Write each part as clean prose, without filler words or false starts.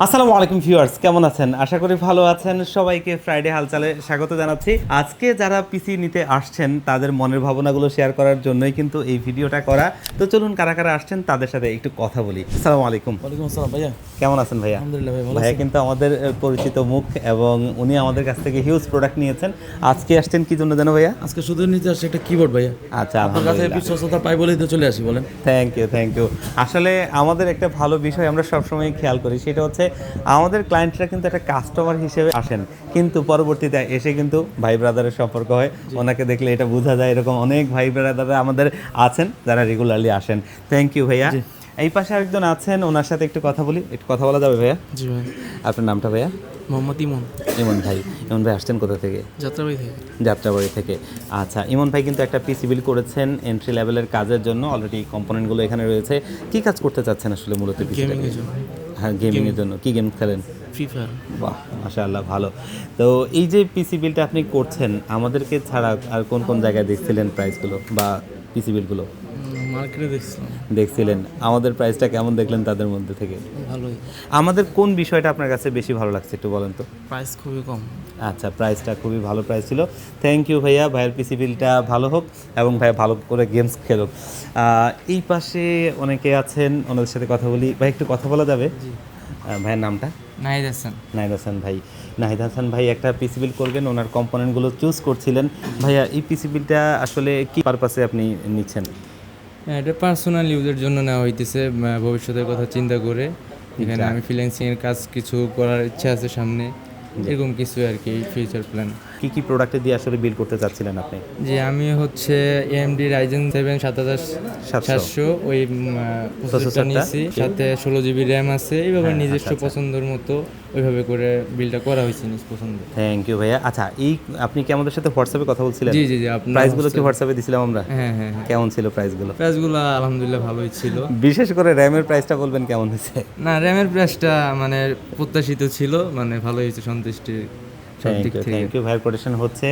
আসসালামু আলাইকুম ভিউয়ার্স, কেমন আছেন? আশা করি ভালো আছেন। সবাইকে ফ্রাইডে হালচালে স্বাগত জানাচ্ছি। আজকে যারা পিসি নিতে আসছেন তাদের মনের ভাবনাগুলো শেয়ার করার জন্যই কিন্তু এই ভিডিওটা করা। তো চলুন কারা কারা আসছেন তাদের সাথে একটু কথা বলি। আসসালামু আলাইকুম। ওয়ালাইকুম আসসালাম ভাইয়া। কেমন আছেন ভাইয়া? আলহামদুলিল্লাহ ভাই, ভালো ভাইয়া আছেন? কিন্তু আমাদের পরিচিত মুখ এবং উনি আমাদের কাছ থেকে হিউজ প্রোডাক্ট নিয়েছেন। আজকে আসছেন কি জন্য জানো ভাইয়া? আজকে শুধু নিতে আসছে একটা কিবোর্ড ভাইয়া। আচ্ছা, আপনার কাছে আলহামদুলিল্লাহ। বিশ্বস্ততা পাই বলেই তো চলে আসি, বলেন। Thank you. আসলে আমাদের একটা ভালো বিষয় আমরা সবসময় খেয়াল করি, সেটা হচ্ছে আমাদের ক্লায়েন্টরা কিন্তু একটা কাস্টমার হিসেবে আসেন, কিন্তু পরবর্তীতে এসে কিন্তু ভাই ব্রাদারের সম্পর্ক হয়। ওনাকে দেখলে এটা বোঝা যায়, এরকম অনেক ভাই ব্রাদাররা আমাদের আছেন যারা রেগুলারলি আসেন। থ্যাংক ইউ ভাইয়া। এই পাশে আরেকজন আছেন, ওনার সাথে একটু কথা বলি। একটু কথা বলা যাবে ভাইয়া? জি ভাই। আপনার নামটা ভাইয়া? মোহাম্মদ ইমন, ইমন ভাই। ইমন ভাই আসছেন কোথা থেকে? যাত্রাবাড়ি থেকে। যাত্রাবাড়ি থেকে। আচ্ছা, ইমন ভাই কিন্তু একটা পিসি বিল করেছেন এন্ট্রি লেভেলের কাজের জন্য। অলরেডি কম্পোনেন্টগুলো এখানে রয়েছে। কি কাজ করতে চাচ্ছেন আসলে মূলত? গেমিং এর জন্য। হ্যাঁ, গেমিংয়ের জন্য। কি গেম খেলেন? Free fire. বাহ, মাশাআল্লাহ, ভালো। তো এই যে পিসি বিলটা আপনি করছেন, আমাদেরকে ছাড়া আর কোন কোন জায়গায় দেখছিলেন প্রাইসগুলো বা পিসি বিলগুলো মার্কেটে দেখছিলাম। দেখছিলেন? আমাদের প্রাইসটা কেমন দেখলেন তাদের মধ্যে থেকে? ভালোই। আমাদের কোন বিষয়টা আপনার কাছে বেশি ভালো লাগছে একটু বলেন তো? প্রাইস খুবই কম। আচ্ছা, প্রাইসটা খুবই ভালো প্রাইস ছিল। থ্যাংক ইউ ভাইয়া। ভাইয়ের পিসি বিলটা ভালো হোক এবং ভাইয়া ভালো করে গেমস খেলুক। এই পাশে অনেকে আছেন, ওনাদের সাথে কথা বলি। ভাই একটু কথা বলা যাবে? ভাইয়ের নামটা? নাহিদ হাসান। নাহিদ হাসান ভাই। নাহিদ হাসান ভাই একটা পিসি বিল করবেন, ওনার কম্পোনেন্টগুলো চুজ করছিলেন। ভাইয়া, এই পিসি বিলটা আসলে কি পারপাসে আপনি নিচ্ছেন? এটা পার্সোনাল ইউজের জন্য নেওয়া হইতেছে, ভবিষ্যতের কথা চিন্তা করে। এখানে আমি ফ্রিল্যান্সিংয়ের কাজ কিছু করার ইচ্ছা আছে সামনে, এরকম কিছু আর কি ফিউচার প্ল্যান। কি কি প্রোডাক্টে দিয়ে আসলে বিল করতে চাচ্ছিলেন আপনি? যে আমি হচ্ছে AMD Ryzen 7 7700 ওই প্রসেসরটা নিয়েছি, সাথে 16 GB র্যাম আছে। এইভাবে নিজস্ব পছন্দের মতো ওইভাবে করে বিলটা করা হয়েছে নিজ পছন্দ। থ্যাংক ইউ ভাইয়া। আচ্ছা, এই আপনি কি আমাদের সাথে হোয়াটসঅ্যাপে কথা বলছিলেন? জি জি জি। আপনার প্রাইসগুলো কি হোয়াটসঅ্যাপে দিছিলাম আমরা? হ্যাঁ। কেমন ছিল প্রাইসগুলো? প্রাইসগুলো আলহামদুলিল্লাহ ভালোই ছিল। বিশেষ করে র্যামের প্রাইসটা বলবেন কেমন হয়েছে? না, র্যামের প্রাইসটা মানে প্রত্যাশিত ছিল, মানে ভালো হয়েছে, সন্তুষ্টি সব দিক থেকে। থ্যাংক ইউ ভাইয়ের কোটেশন হচ্ছে।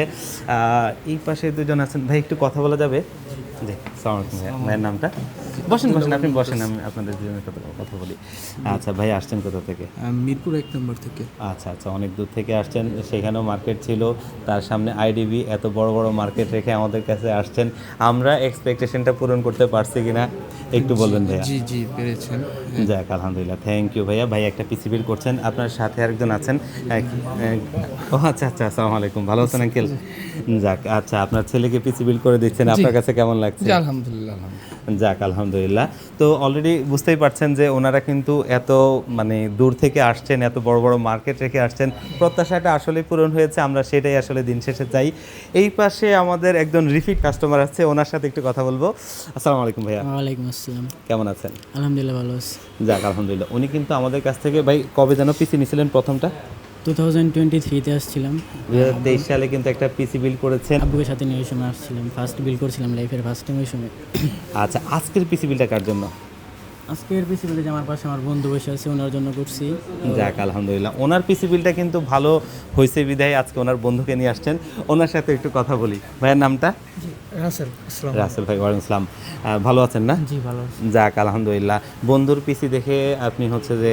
এই পাশে দুজন আছেন, ভাই একটু কথা বলা যাবে? জি, আসসালামু আলাইকুম ভাইয়া। ভাইয়ের নামটা? বসেন, আপনি বসেন, আমি আপনাদের দুজনের সাথে কথা বলি। আচ্ছা ভাই, আসছেন কোথা থেকে? মিরপুর 1 নম্বর থেকে। আচ্ছা, অনেক দূর থেকে আসছেন। সেখানেও মার্কেট ছিল, তার সামনে আইডিবি, এত বড় বড় মার্কেট রেখে আমাদের কাছে আসছেন। আমরা এক্সপেকটেশনটা পূরণ করতে পারছি কিনা একটু বলবেন ভাইয়া? জি পেরেছেন। যাক, আলহামদুলিল্লাহ। থ্যাংক ইউ ভাইয়া। ভাই একটা পিসি বিল করছেন, আপনার সাথে আরেকজন আছেন। ও আচ্ছা, আসসালামু আলাইকুম। ভালো আছেন আঙ্কেল? যাক, আচ্ছা, আপনার ছেলেকে পিসি বিল করে দিচ্ছেন, আপনার কাছে কেমন লাগছে? আলহামদুলিল্লাহ। যাক, আলহামদুলিল্লাহ। তো অলরেডি বুঝতেই পারছেন যে ওনারা কিন্তু এত মানে দূর থেকে আসছেন, এত বড় বড় মার্কেট রেখে আসছেন। প্রত্যাশাটা আসলে পূরণ হয়েছে, আমরা সেটাই আসলে দিন শেষে চাই। এই পাশে আমাদের একজন রিপিট কাস্টমার আছে, ওনার সাথে একটু কথা বলবো। আসসালামু আলাইকুম ভাইয়া। ওয়ালাইকুম আসসালাম। কেমন আছেন? আলহামদুলিল্লাহ ভালো আছি। যাক, আলহামদুলিল্লাহ। উনি কিন্তু আমাদের কাছ থেকে, ভাই কবে যেন পিসি নিয়েছিলেন প্রথমটা? 2023-তে আসছিলাম। 2023 সালে কিন্তু একটা পিসি বিল করেছেন। আব্বুকের সাথে নিয়ে ওই সময় আসছিলাম, ফার্স্ট বিল করছিলাম লাইফের ফার্স্ট টাইম ওই সময়। আচ্ছা, আজকের পিসি বিলটা কার জন্য? আজকের পিসি বিলটা যে আমার পাশে আমার বন্ধু বসে আছে, ওনার জন্য করছি। যাক, আলহামদুলিল্লাহ। ওনার পিসি বিলটা কিন্তু ভালো হয়েছে বিধায় আজকে ওনার বন্ধুকে নিয়ে আসছেন। ওনার সাথে একটু কথা বলি। ভাইয়ের নামটা? রাসেল ভাই। ওয়ালাইকুম আসসালাম। ভালো আছেন না? জি ভালো আছি। যাক, আলহামদুলিল্লাহ। বন্ধুর পিসি দেখে আপনি হচ্ছে যে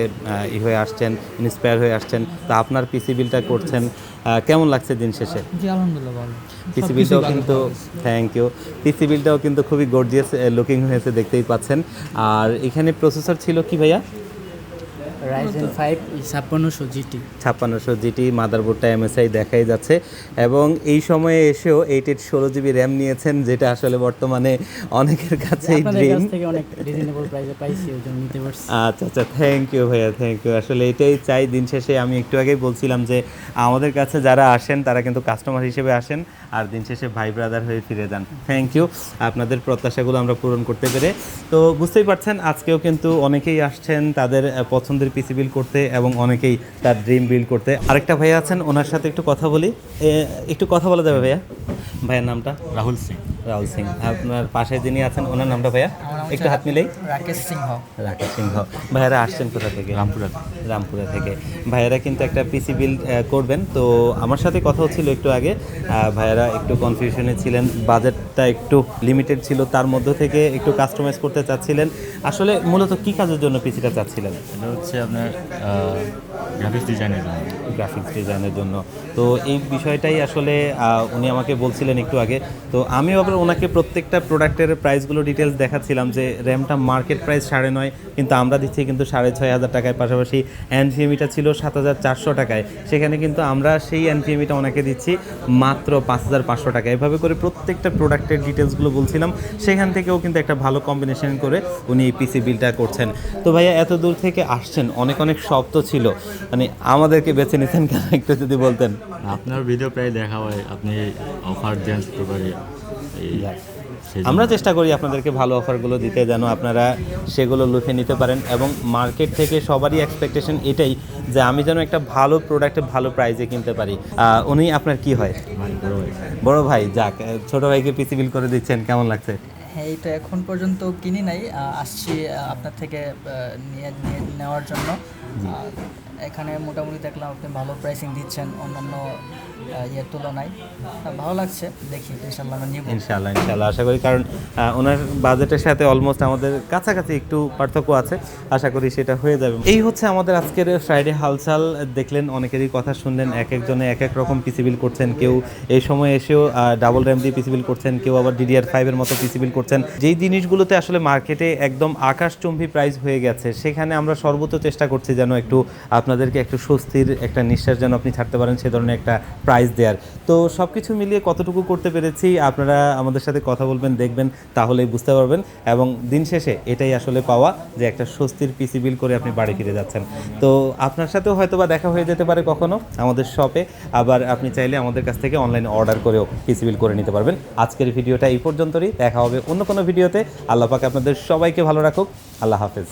হয়ে আসছেন, ইন্সপায়ার হয়ে আসছেন। তা আপনার পিসি বিলটা করছেন, কেমন লাগছে দিন শেষে? জি আলহামদুলিল্লাহ ভালো। পিসি বিলটাও কিন্তু, থ্যাংক ইউ, পিসি বিলটাও কিন্তু খুবই গর্জিয়াস লুকিং হয়েছে, দেখতেই পাচ্ছেন। আর এখানে প্রসেসর ছিল কি ভাইয়া? Ryzen 5 5600 GT। 5600 জিটি, মাদারবোর্ডটা MSI দেখাই যাচ্ছে। এবং এই সময়ে এসেও 8 16 GB র্যাম নিয়েছেন, যেটা আসলে বর্তমানে অনেকের কাছেই আপনাদের ড্রিম। কাছ থেকে অনেক রিজনেবল প্রাইসে পাইছি, ওই জন্য নিতে পারছি। আচ্ছা, থ্যাংক ইউ ভাইয়া, থ্যাংক ইউ। আসলে এটাই চাই দিন শেষে। আমি একটু আগেই বলছিলাম যে আমাদের কাছে যারা আসেন তারা কিন্তু কাস্টমার হিসেবে আসেন, আর দিন শেষে ভাই ব্রাদার হয়ে ফিরে যান। থ্যাংক ইউ, আপনাদের প্রত্যাশাগুলো আমরা পূরণ করতে পেরে। তো বুঝতেই পারছেন, আজকেও কিন্তু অনেকেই আসছেন তাদের পছন্দের পিসি বিল করতে এবং অনেকেই তার ড্রিম বিল করতে। আরেকটা ভাইয়া আছেন, ওনার সাথে একটু কথা বলি। একটু কথা বলা যাবে ভাইয়া? ভাইয়ের নামটা? রাহুল সিং। রাহুল সিং। আপনার পাশে যিনি আছেন ওনার নামটা ভাইয়া? আমার একটু হাত মিলেই। রাকেশ সিংহ। রাকেশ সিংহ। ভাইয়ারা আসছেন কোথা থেকে? রামপুরা থেকে। ভাইয়ারা কিন্তু একটা পিসি বিল করবেন, তো আমার সাথে কথা হচ্ছিল একটু আগে। ভাইয়ারা একটু কনফিউশনে ছিলেন, বাজেটটা একটু লিমিটেড ছিল, তার মধ্য থেকে একটু কাস্টমাইজ করতে চাচ্ছিলেন। আসলে মূলত কি কাজের জন্য পিসিটা চাচ্ছিলেন? এটা হচ্ছে আপনার গ্রাফিক্স ডিজাইনের জন্য। গ্রাফিক্স ডিজাইনের জন্য। তো এই বিষয়টাই আসলে উনি আমাকে বলছিলেন একটু আগে। তো আমিও আবার ওনাকে প্রত্যেকটা প্রোডাক্টের প্রাইসগুলো ডিটেলস দেখাচ্ছিলাম যে র্যামটা মার্কেট প্রাইস 9.5, কিন্তু আমরা দিচ্ছি কিন্তু 6,500 টাকায়। পাশাপাশি এনভিএমিটা ছিল 7,400 টাকায়, সেখানে কিন্তু আমরা সেই এনভিএমিটা ওনাকে দিচ্ছি মাত্র 5,500 টাকা। এভাবে করে প্রত্যেকটা প্রোডাক্টের ডিটেলসগুলো বলছিলাম, সেখান থেকেও কিন্তু একটা ভালো কম্বিনেশন করে উনি এই পিসি বিলটা করছেন। তো ভাইয়া এত দূর থেকে আসছেন, অনেক অনেক শব্দ ছিল, মানে আমাদেরকে বেছে নিতেন কেন একটু যদি বলতেন। আপনার ভিডিও প্রায় দেখা হয়, আপনি অফার দেন টোটালি এই সেই আমরা চেষ্টা করি আপনাদেরকে ভালো অফারগুলো দিতে, যেন আপনারা সেগুলো লুফে নিতে পারেন। এবং মার্কেট থেকে সবারই এক্সপেকটেশন এটাই যে আমি যেন একটা ভালো প্রোডাক্টে ভালো প্রাইসে কিনতে পারি। উনি আপনার কি হয়? মানে বড় হয়। বড় ভাই। যাক, ছোট ভাইকে পিসি বিল করে দিচ্ছেন, কেমন লাগছে? হ্যাঁ, এই তো এখন পর্যন্ত কিনি নাই, আসছি আপনার থেকে নেওয়ার জন্য। এখানে মোটামুটি দেখলাম আপনি ভালো প্রাইসিং দিচ্ছেন অন্যান্য ইয়ের তুলনায়, ভালো লাগছে। দেখি ইনশাল্লাহ আমরা নিব। ইনশাল্লাহ আশা করি, কারণ ওনার বাজেটের সাথে অলমোস্ট আমাদের কাছাকাছি একটু পার্থক্য আছে, আশা করি সেটা হয়ে যাবে। এই হচ্ছে আমাদের আজকের ফ্রাইডে হালচাল। দেখলেন, অনেকেরই কথা শুনলেন, এক একজনে এক এক রকম পিসি বিল করছেন। কেউ এই সময় এসেও ডাবল র্যাম দিয়ে পিসি বিল করছেন, কেউ আবার DDR5 মতো পিসি বিল করছেন। যেই জিনিসগুলোতে আসলে মার্কেটে একদম আকাশচুম্বী প্রাইস হয়ে গেছে, সেখানে আমরা সর্বোচ্চ চেষ্টা করছি যেন একটু আপনাদেরকে একটু স্বস্তির একটা নিঃশ্বাস যেন আপনি ছাড়তে পারেন, সে ধরনের একটা প্রাইস দেওয়ার। তো সব কিছু মিলিয়ে কতটুকু করতে পেরেছি আপনারা আমাদের সাথে কথা বলবেন, দেখবেন, তাহলেই বুঝতে পারবেন। এবং দিন শেষে এটাই আসলে পাওয়া, যে একটা স্বস্তির পিসি বিল করে আপনি বাড়ি ফিরে যাচ্ছেন। তো আপনার সাথেও হয়তো বা দেখা হয়ে যেতে পারে কখনো আমাদের শপে, আবার আপনি চাইলে আমাদের কাছ থেকে অনলাইনে অর্ডার করেও পিসি বিল করে নিতে পারবেন। আজকের ভিডিওটা এই পর্যন্তই, দেখা হবে অন্য কোনো ভিডিওতে। আল্লাহ পাক আপনাদের সবাইকে ভালো রাখুক। আল্লাহ হাফেজ।